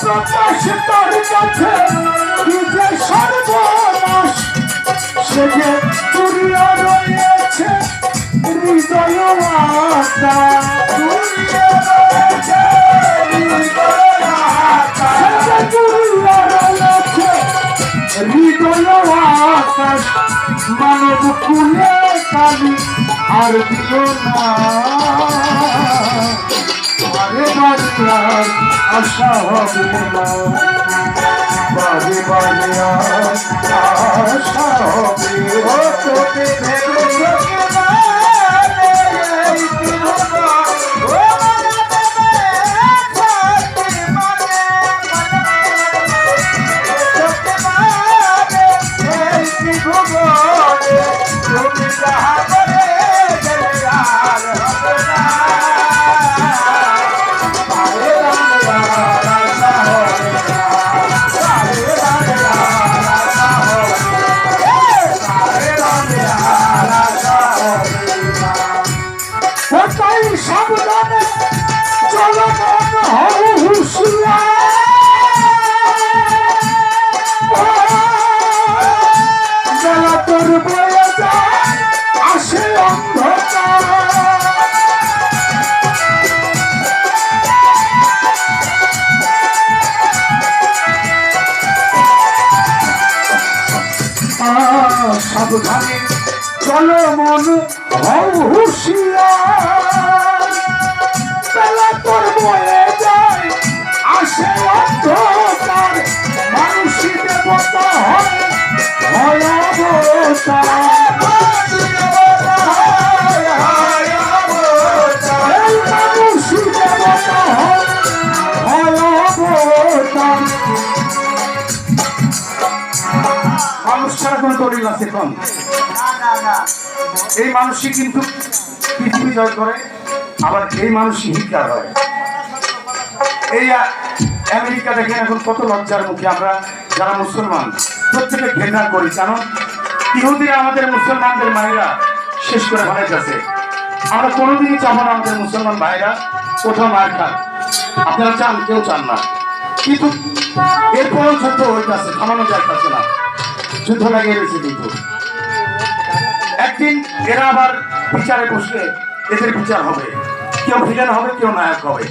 প্রকাশ তোর কাছে কি যে সর্বনাশ সে যে চুরিয়া রয়েছে হৃদয় আশা চুরিয়া রয়েছে হৃদয় আকাশ মানব কুলে কালি আর দিল না বারে বারে আর আশা হবে না বারে বারে আর আশা হবে ও তোকে ভেবে চোখে সাবধানে চলো হও হুঁশিয়ার তোর বয়ে যায় আসে অন্ধকার সাবধানে চলো মন হও হুঁশিয়ার বেলা তোর বয়ে যায় আসে অন্ধকার মানুষই দেবতা হয় মানুষ ছাড়া কোন দলিল আছে কম এই মানুষই কিন্তু পৃথিবী জয় করে আবার এই মানুষই হিটলার হয় এই আমেরিকা দেখেন এখন কত লজ্জার মুখে আমরা যারা মুসলমান প্রত্যেকে ঘৃণা করি কারণ ইহুদিরা আমাদের মুসলমানদের মায়েরা শেষ করে ফেলাইতেছে আমরা কোনোদিনই চাবো না আমাদের মুসলমান ভাইরা কোথাও মার খান আপনারা চান কেউ চান না কিন্তু এরপরও যুদ্ধ হইতেছে থামানো যাইতেছে না যুদ্ধ লাগিয়ে রয়েছে কিন্তু একদিন এরা আবার বিচারে বসলে এদের বিচার হবে কেউ ভিলেন হবে কেউ নায়ক হবে